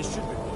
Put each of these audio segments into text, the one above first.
This should be good.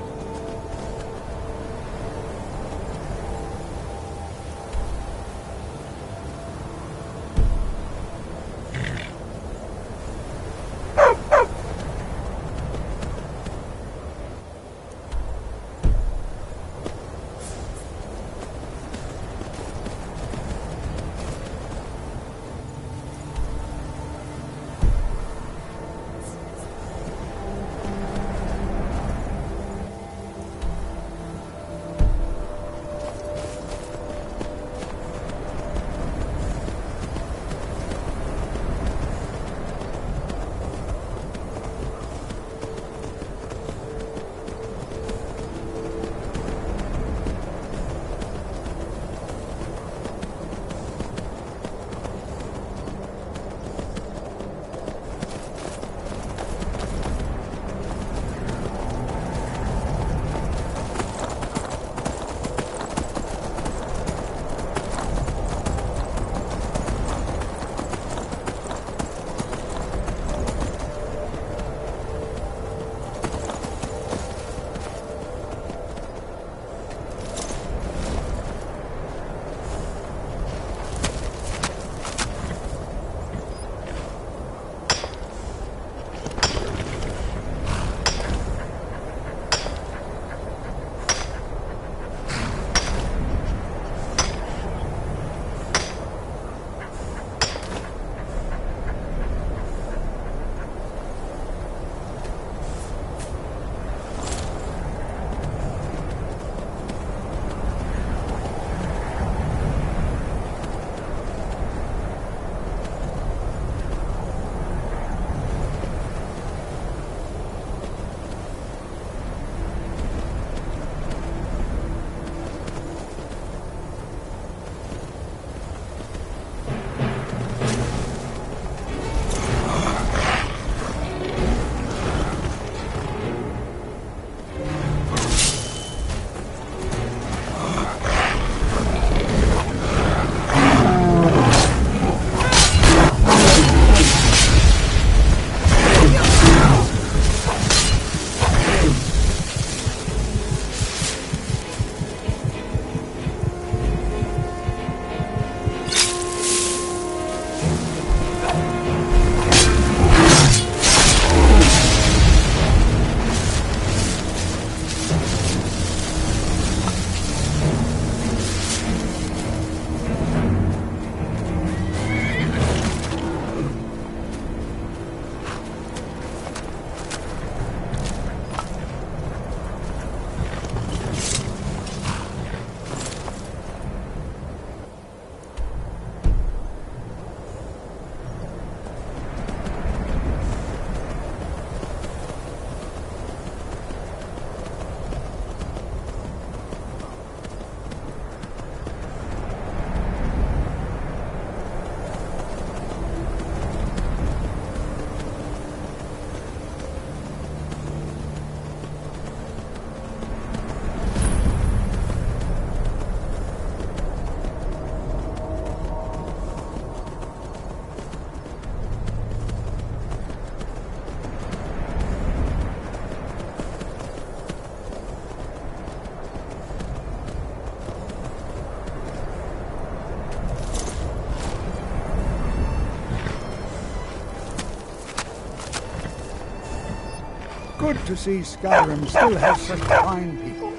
Good to see Skyrim still has such fine people.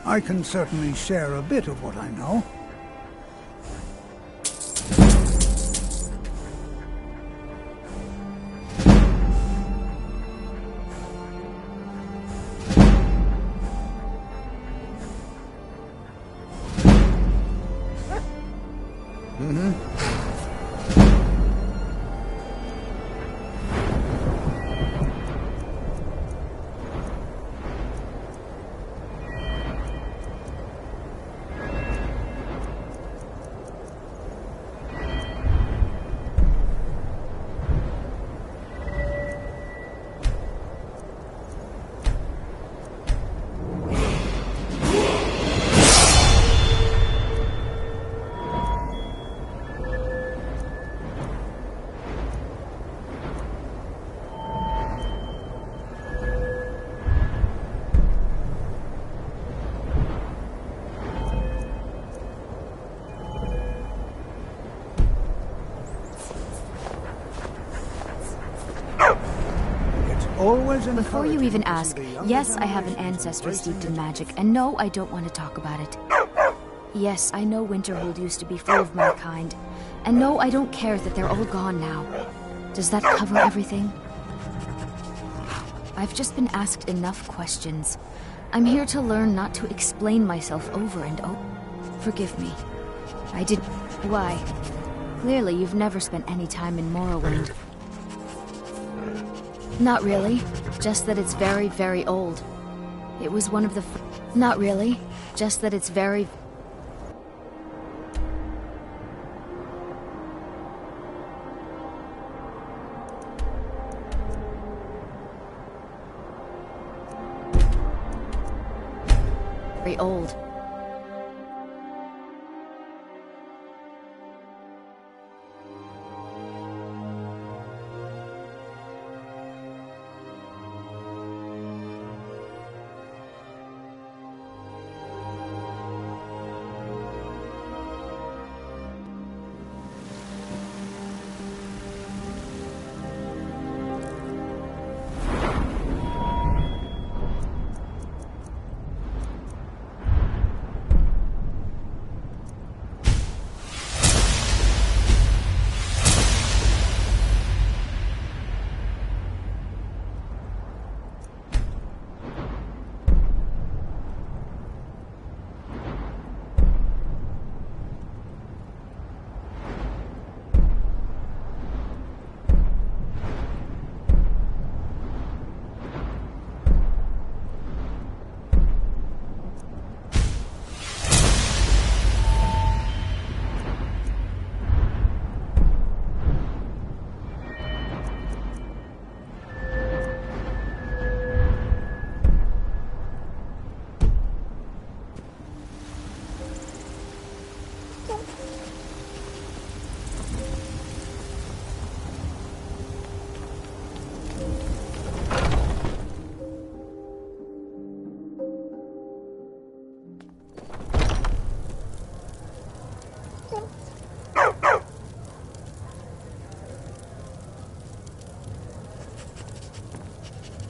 I can certainly share a bit of what I know. always Before you encouraging even to see ask, the younger yes, I have an generations ancestry embracing steeped in the magic, and no, I don't want to talk about it. Yes, I know Winterhold used to be full of my kind, and no, I don't care that they're all gone now. Does that cover everything? I've just been asked enough questions. I'm here to learn, not to explain myself over and over. Forgive me. I didn't... Why? Clearly, you've never spent any time in Morrowind. Not really. Just that it's very, very old. It was one of the... Not really. Just that it's very... very old.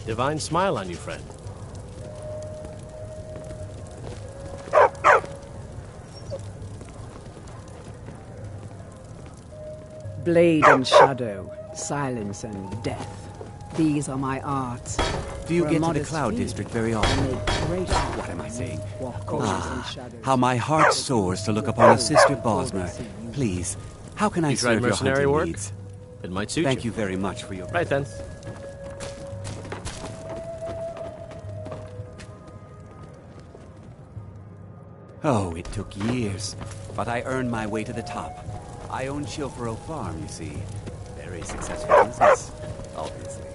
Divine smile on you, friend. Blade and shadow, silence and death. These are my arts. Do you For a get to the modest Cloud fee, District very I often? make great What am I saying? walk corners and shadows. How my heart soars to look upon a Sister Bosmer. Please, how can I You tried serve your mercenary hunting work? needs? It might suit Thank you very much for your... Right then. Oh, it took years, but I earned my way to the top. I own Chilfaro Farm, you see. Very successful business, obviously.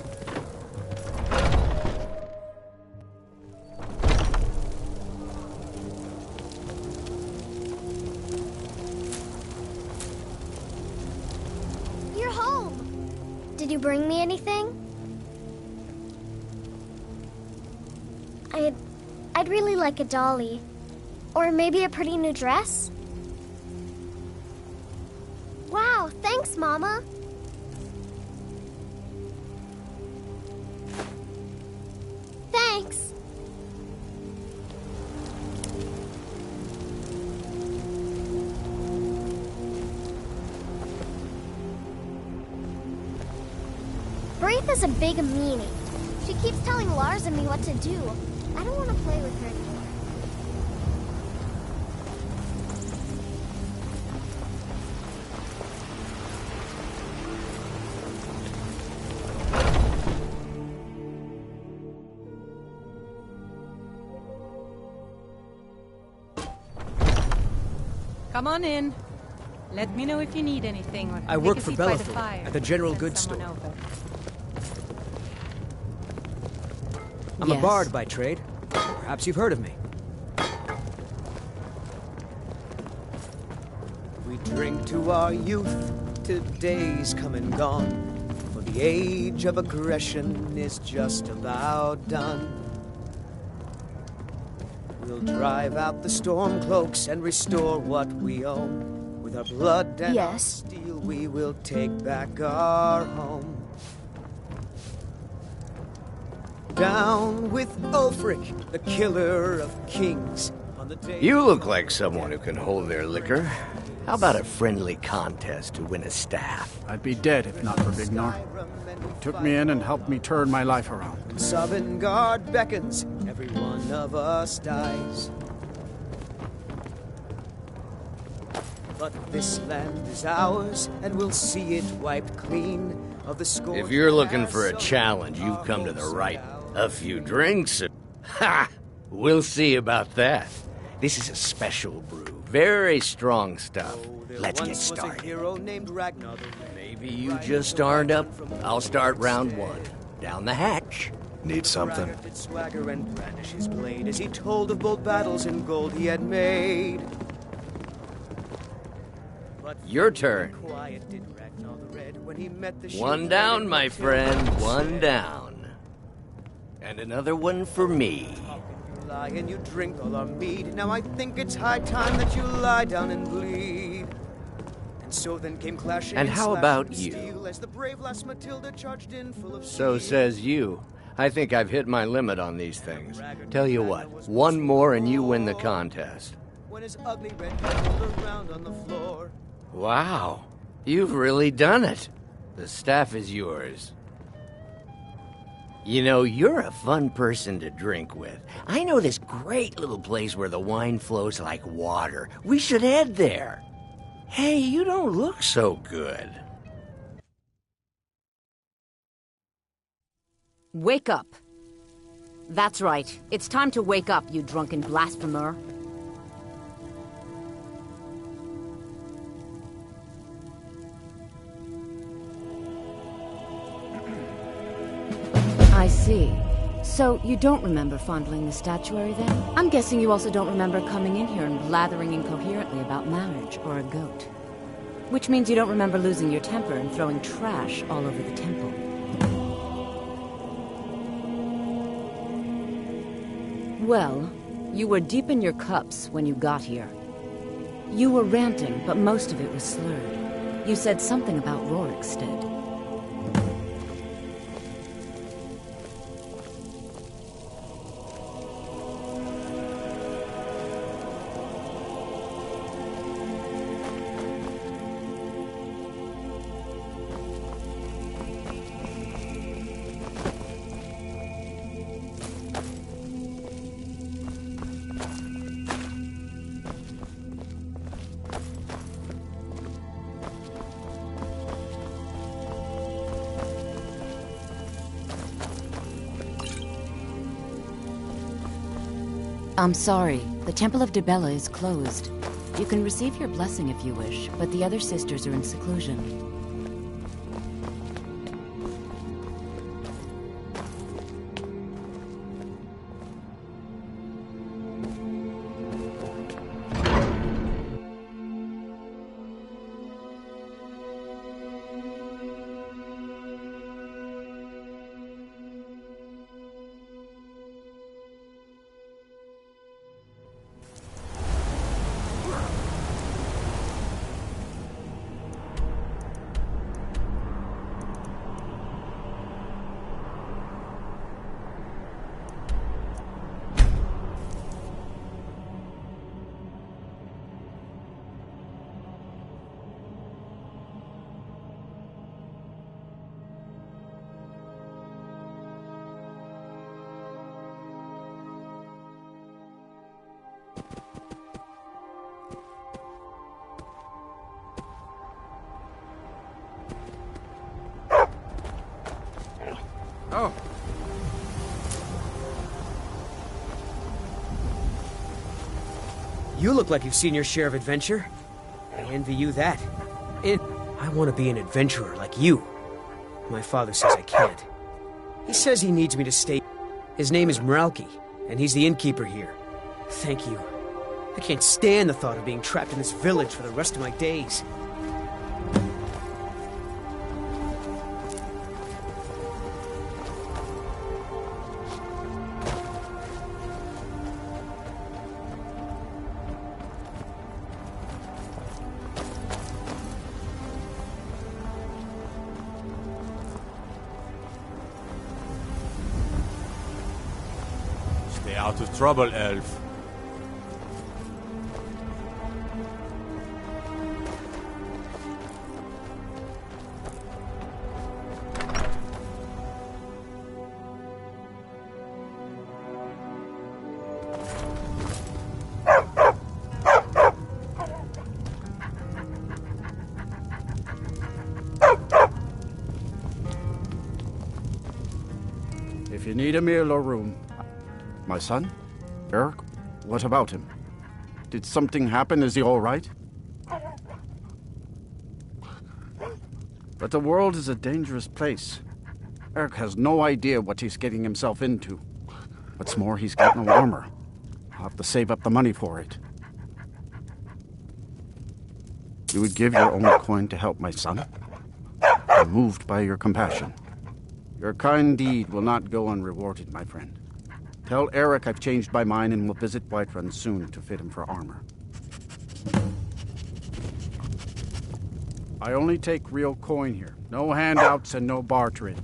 You're home! Did you bring me anything? I'd really like a dolly. Or maybe a pretty new dress? Wow, thanks, Mama. Thanks. Braith is a big meanie. She keeps telling Lars and me what to do. I don't want to play with her anymore. Come on in. Let me know if you need anything. Or I take work a for seat by the Bellathor fire. at the general Send goods someone store. over. I'm a Yes. bard by trade. Perhaps you've heard of me. We drink to our youth, to days come and gone. For the age of aggression is just about done. We'll drive out the storm cloaks and restore what we own. With our blood and our Yes. steel, we will take back our home. down with Ulfric, the killer of kings. On the day You look like someone who can hold their liquor. How about a friendly contest to win a staff? I'd be dead if not for Bignor. He took me in and helped me turn my life around. Sovngarde beckons, every one of us dies. But this land is ours, and we'll see it wiped clean of the score. If you're looking for a challenge, you've come to the right. A few drinks and... Ha! We'll see about that. This is a special brew. Very strong stuff. Let's get started. Hero named Ragnar. Maybe you just aren't up. I'll start round one. Down the hatch. Need something? Ragnar did swagger and brandish his blade as he told of bold battles in gold he had made. But Your turn. quiet did Ragnar the Red when he met the One down, my friend. One down. And another one for me. You lie and you drink all our mead. Now I think it's high time that you lie down and bleed. And so then came clashing And how about slashing you? steel as the brave lass Matilda charged in full of So steel. says you. I think I've hit my limit on these things. Tell you what, one more and you win the contest. When his ugly red head rolled around on the floor. Wow, you've really done it. The staff is yours. You know, you're a fun person to drink with. I know this great little place where the wine flows like water. We should head there. Hey, you don't look so good. Wake up. That's right. It's time to wake up, you drunken blasphemer. I see. So, you don't remember fondling the statuary then? I'm guessing you also don't remember coming in here and blathering incoherently about marriage or a goat. Which means you don't remember losing your temper and throwing trash all over the temple. Well, you were deep in your cups when you got here. You were ranting, but most of it was slurred. You said something about Rorikstead. I'm sorry. The Temple of Dibella is closed. You can receive your blessing if you wish, but the other sisters are in seclusion. Oh. You look like you've seen your share of adventure. I envy you that. I want to be an adventurer like you. My father says I can't. He says he needs me to stay. His name is Meralki, and he's the innkeeper here. Thank you. I can't stand the thought of being trapped in this village for the rest of my days. Stay out of trouble, elf. If you need a meal or room... My son? Eric? What about him? Did something happen? Is he all right? But the world is a dangerous place. Eric has no idea what he's getting himself into. What's more, he's got no armor. I'll have to save up the money for it. You would give your own coin to help my son? I'm moved by your compassion. Your kind deed will not go unrewarded, my friend. Tell Eric I've changed my mind and will visit Whiterun soon to fit him for armor. I only take real coin here. No handouts and no bartering.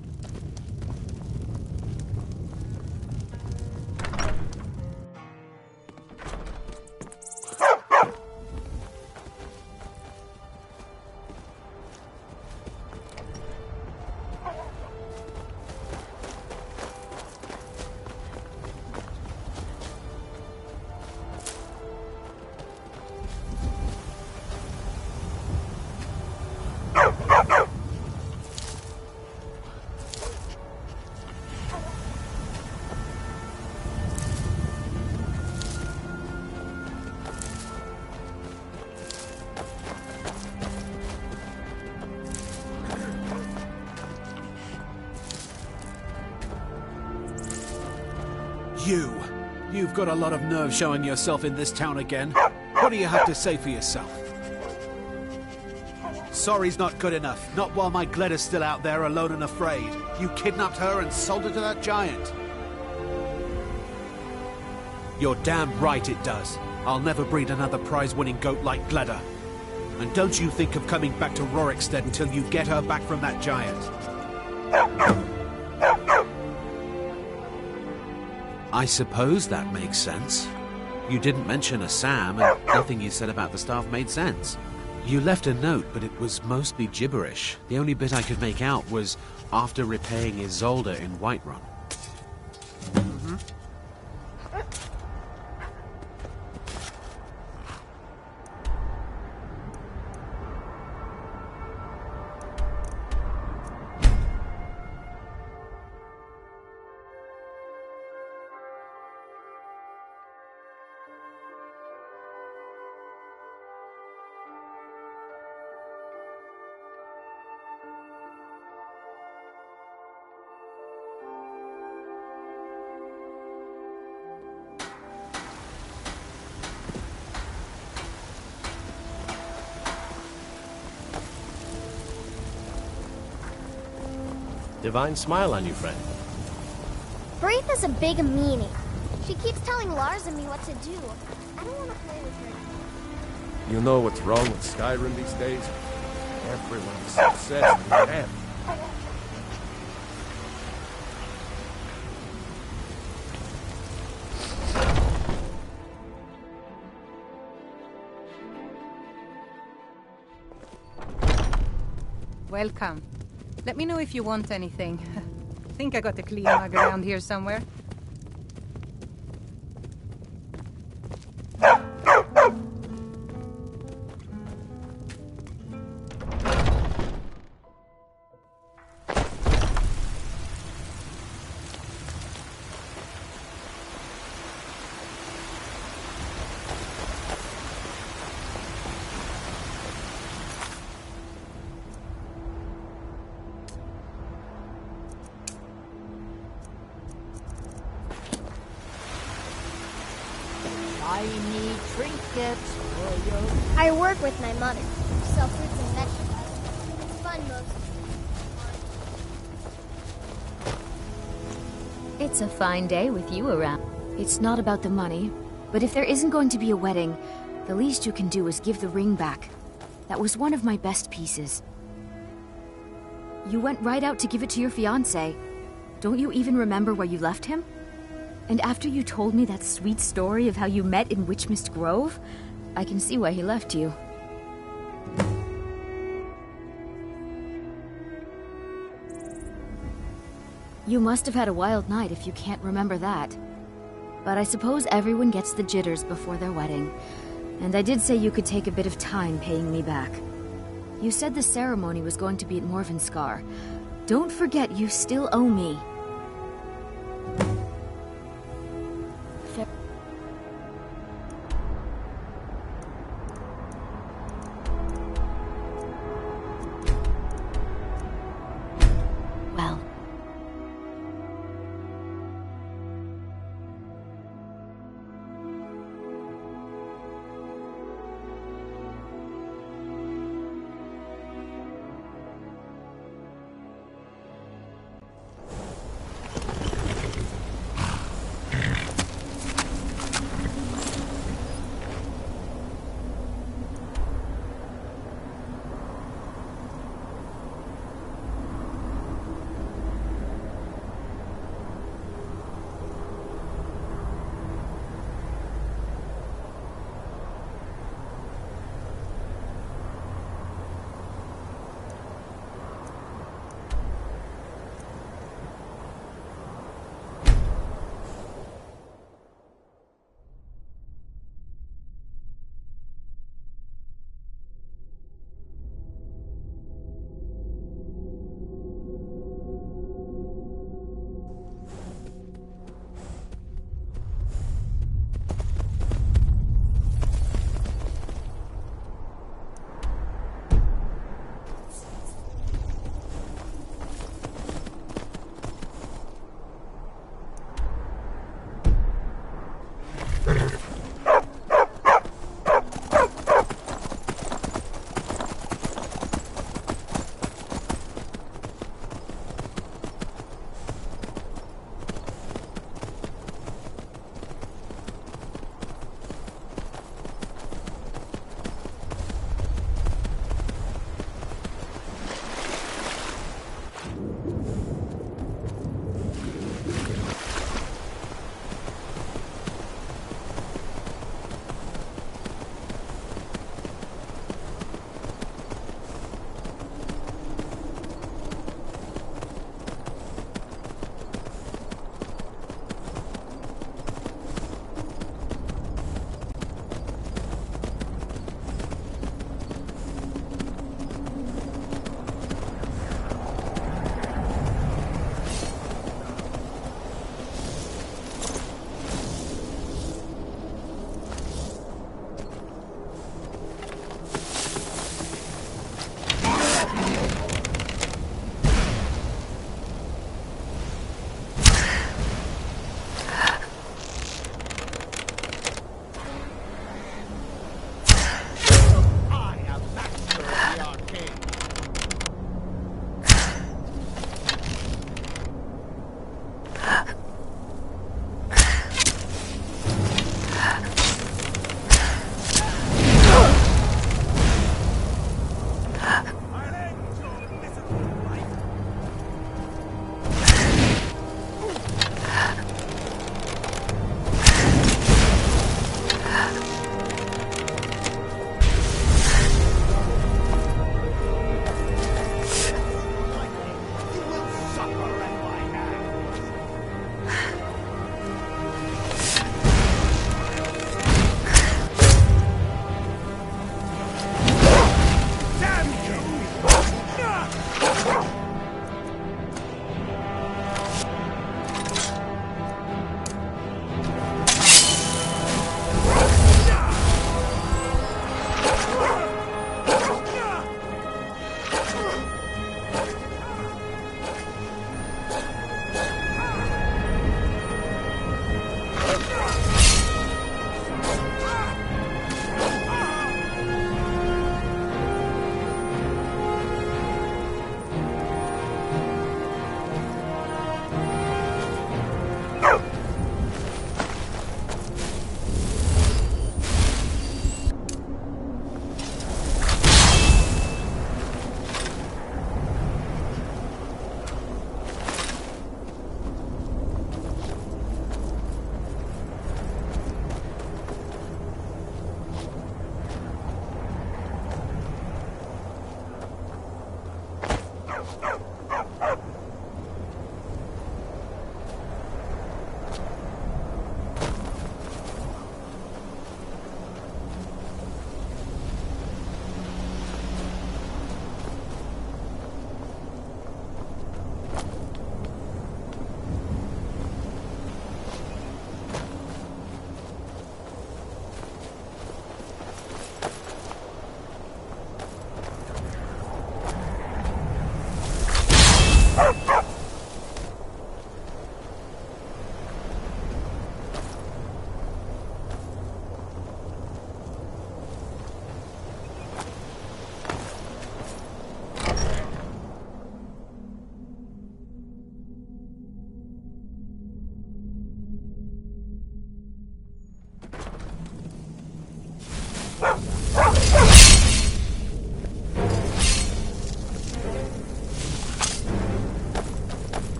You've got a lot of nerve showing yourself in this town again. What do you have to say for yourself? Sorry's not good enough. Not while my Gleda's still out there alone and afraid. You kidnapped her and sold her to that giant. You're damn right it does. I'll never breed another prize-winning goat like Gleda. And don't you think of coming back to Rorikstead until you get her back from that giant. I suppose that makes sense. You didn't mention a Sam, and nothing you said about the staff made sense. You left a note, but it was mostly gibberish. The only bit I could make out was after repaying Isolde in Whiterun. Divine smile on you, friend. Braith is a big meanie. She keeps telling Lars and me what to do. I don't want to play with her. You know what's wrong with Skyrim these days? Everyone's obsessed with them. Welcome. Let me know if you want anything. I think I got a clean mug around here somewhere. Shiny trinkets for you. I work with my mother. Sell fruits and vegetables. It's fun most of the time. It's a fine day with you around. It's not about the money, but if there isn't going to be a wedding, the least you can do is give the ring back. That was one of my best pieces. You went right out to give it to your fiancé. Don't you even remember where you left him? And after you told me that sweet story of how you met in Witchmist Grove, I can see why he left you. You must have had a wild night if you can't remember that. But I suppose everyone gets the jitters before their wedding. And I did say you could take a bit of time paying me back. You said the ceremony was going to be at Morvenskar. Don't forget you still owe me. Well.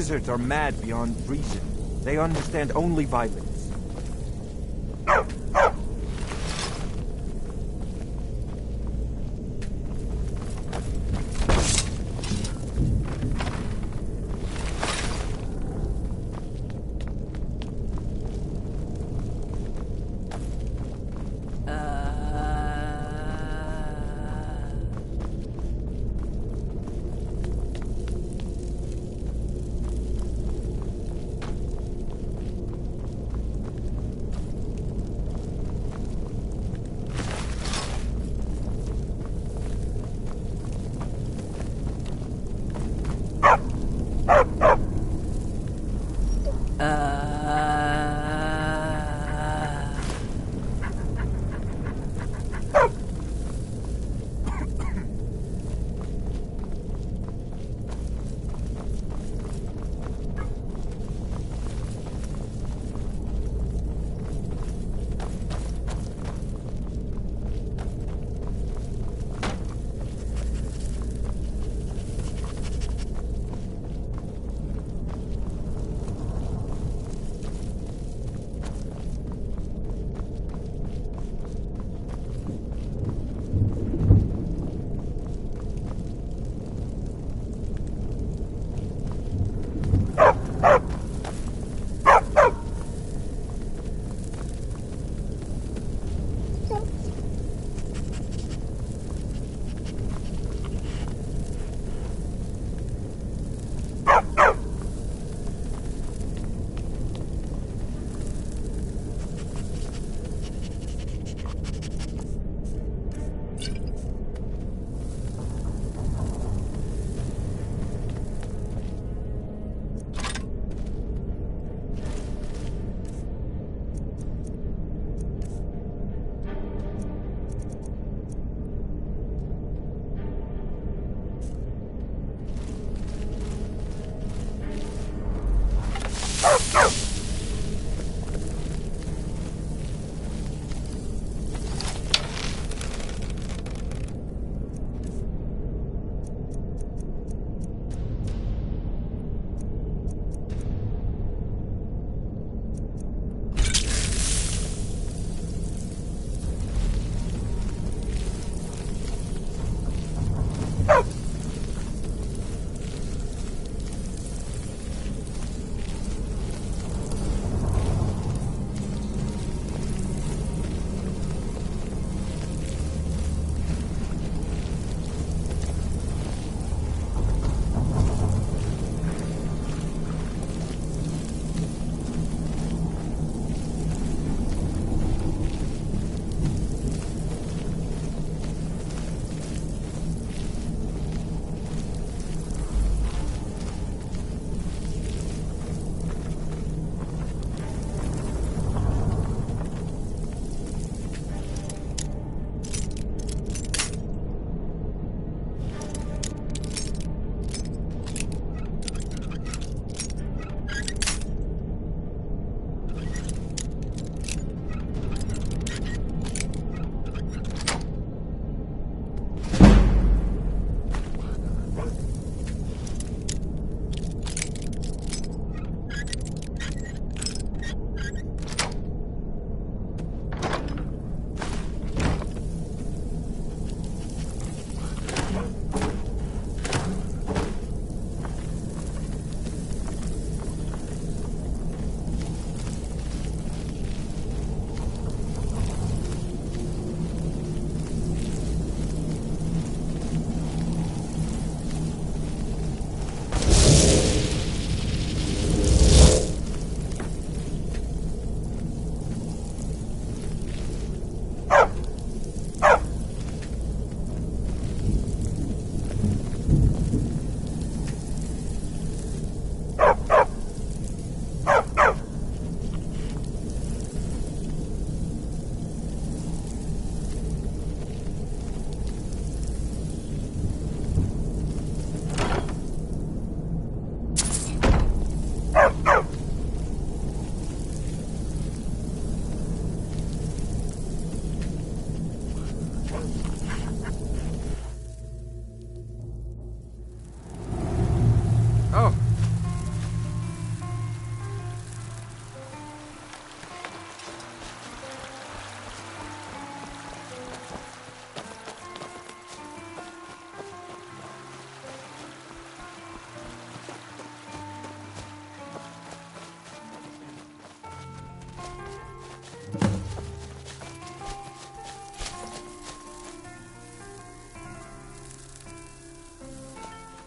wizards are mad beyond reason. They understand only violence.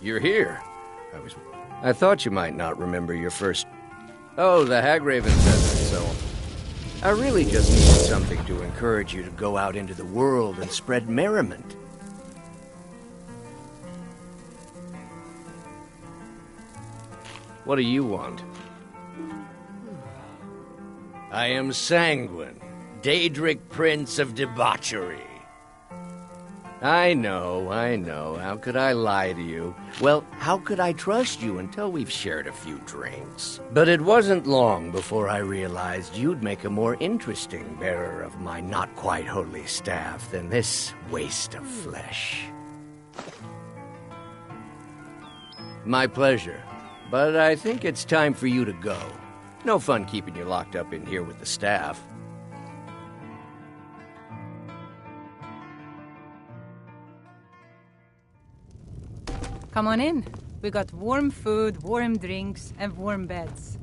you're here. I thought you might not remember your first... Oh, the Hagraven says it, so... I really just needed something to encourage you to go out into the world and spread merriment. What do you want? I am Sanguine, Daedric Prince of Debauchery. I know. How could I lie to you? Well, how could I trust you until we've shared a few drinks? But it wasn't long before I realized you'd make a more interesting bearer of my not-quite-holy staff than this waste of flesh. My pleasure. But I think it's time for you to go. No fun keeping you locked up in here with the staff. Come on in. We got warm food, warm drinks, and warm beds.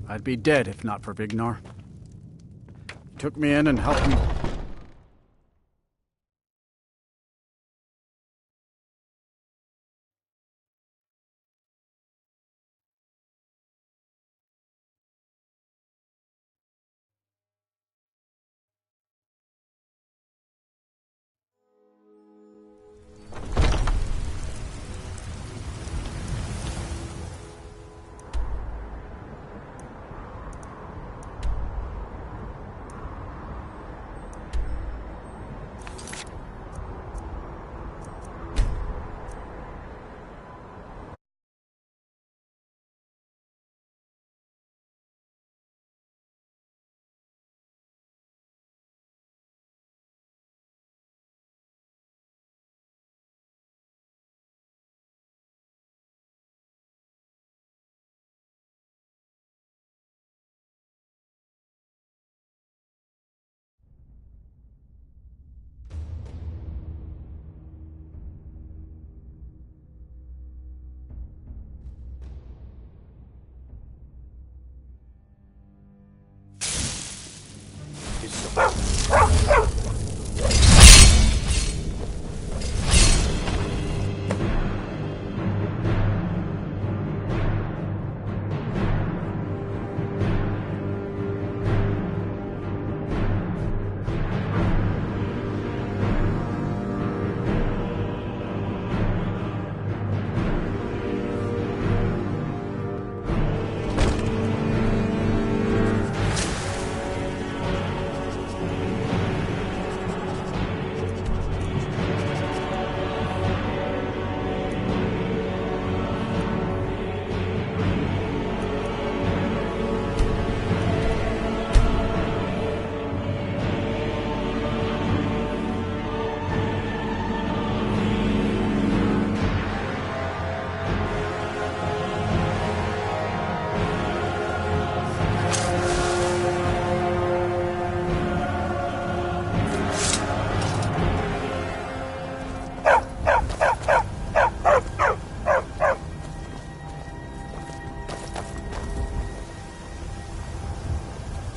I'd be dead if not for Vignar. He took me in and helped me...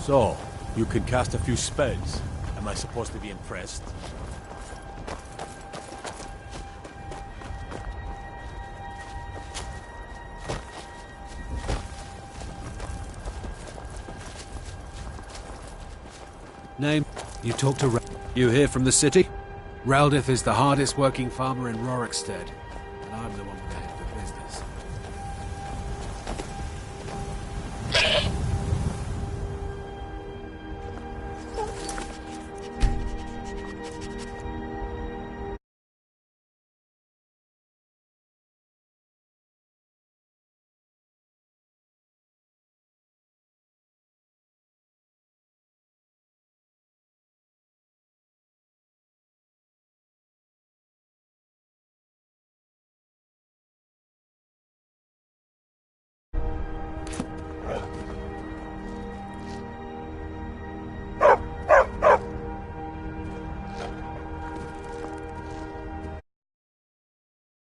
So, you can cast a few spells. Am I supposed to be impressed? Name? You talk to You hear from the city? Raldith is the hardest working farmer in Rorikstead, and I'm the one